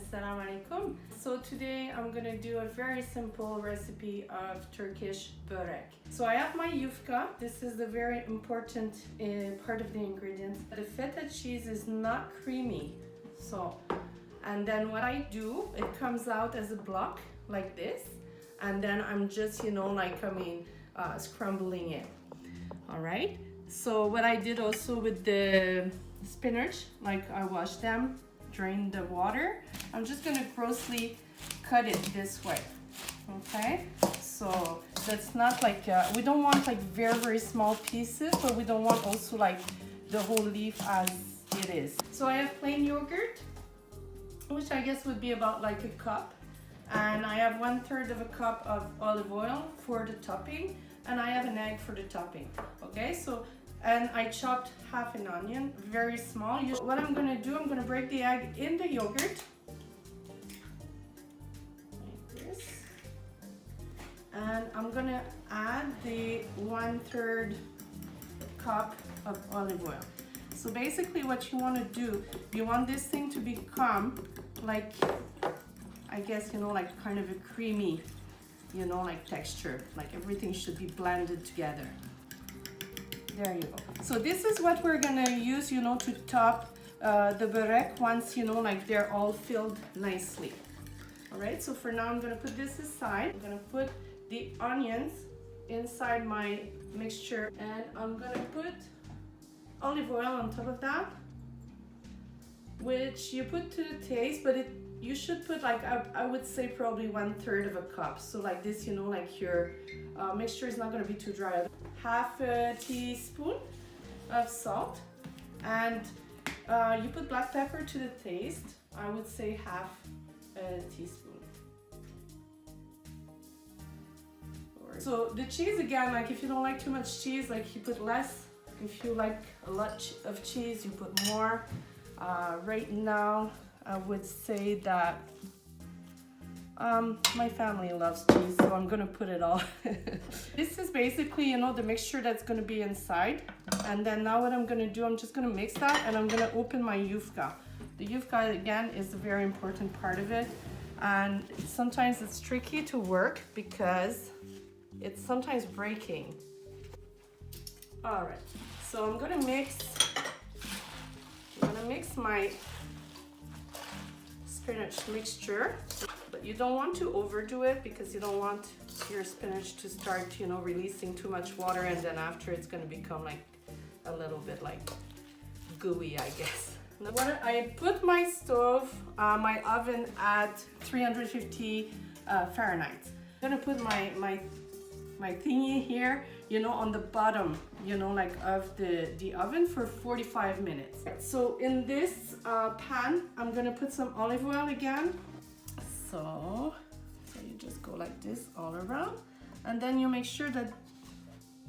Assalamu alaikum. So today I'm gonna do a very simple recipe of Turkish börek. So I have my yufka. This is the very important part of the ingredients. The feta cheese is not creamy. And then what I do, it comes out as a block like this. And then I'm just, scrambling it. All right. So what I did also with the spinach, like I washed them, drain the water. I'm just gonna grossly cut it this way, okay? So that's not like, we don't want like very small pieces, but we don't want also like the whole leaf as it is. So I have plain yogurt, which I guess would be about like a cup. And I have 1/3 of a cup of olive oil for the topping. And I have an egg for the topping, okay? And I chopped half an onion, very small. What I'm gonna do, I'm gonna break the egg in the yogurt, like this. And I'm gonna add the 1/3 cup of olive oil. So basically what you wanna do, you want this thing to become like, I guess, like kind of a creamy, like texture, like everything should be blended together. There you go. So this is what we're gonna use, to top the börek once, like they're all filled nicely. All right, so for now I'm gonna put this aside. I'm gonna put the onions inside my mixture and I'm gonna put olive oil on top of that, which you put to the taste, but you should put like, I would say probably 1/3 of a cup. So like this, like your mixture is not gonna be too dry. Half a teaspoon of salt, and you put black pepper to the taste. I would say half a teaspoon. So the cheese, again, like if you don't like too much cheese, like you put less. If you like a lot of cheese, you put more. Right now, I would say that my family loves cheese, so I'm gonna put it all. This is basically, the mixture that's gonna be inside. And then now what I'm gonna do, I'm just gonna mix that and I'm gonna open my yufka. The yufka, again, is a very important part of it. And sometimes it's tricky to work because it's sometimes breaking. All right, so I'm gonna mix my spinach mixture, but you don't want to overdo it because you don't want your spinach to start, releasing too much water, and then after it's going to become like a little bit like gooey, I guess. When I put my stove, my oven at 350 Fahrenheit. I'm gonna put my thingy here, on the bottom, like of the oven for 45 minutes. So in this pan, I'm gonna put some olive oil again. So you just go like this all around, and then you make sure that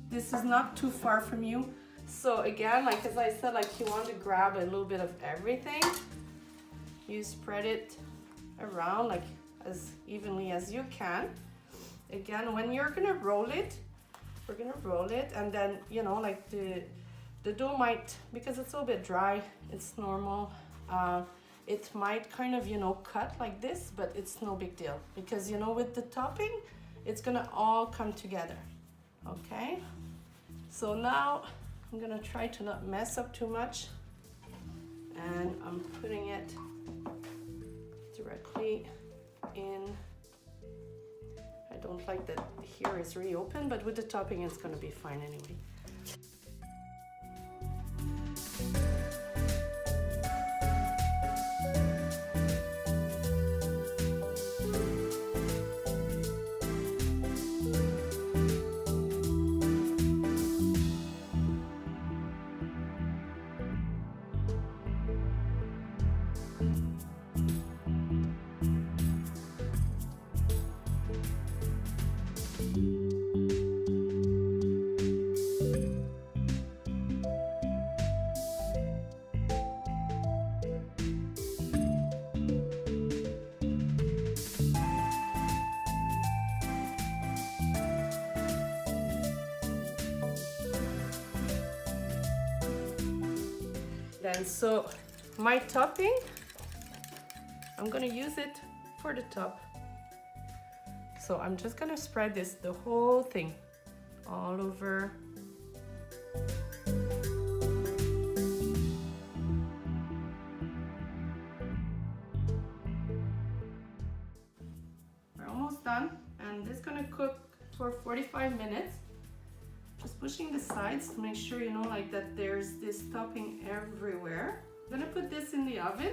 this is not too far from you. So again, like as I said, like you want to grab a little bit of everything. You spread it around like as evenly as you can. Again, when you're gonna roll it, we're gonna roll it, and then like the dough might, because it's a little bit dry, it's normal. It might kind of cut like this, but it's no big deal because with the topping, it's gonna all come together. Okay. So now I'm gonna try to not mess up too much, and I'm putting it directly in. I don't like that here is really open, but with the topping it's gonna be fine anyway. Then so my topping, I'm gonna use it for the top. So I'm just gonna spread this, the whole thing, all over. We're almost done, and this is gonna cook for 45 minutes. Just pushing the sides to make sure, you know, like that there's this topping everywhere. I'm gonna put this in the oven,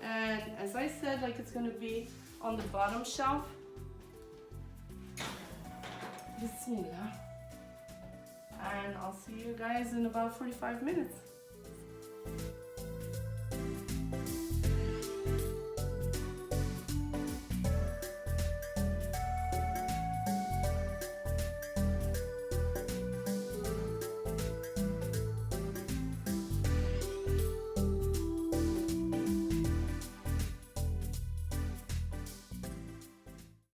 and as I said, like it's gonna be on the bottom shelf. Bismillah. And I'll see you guys in about 45 minutes.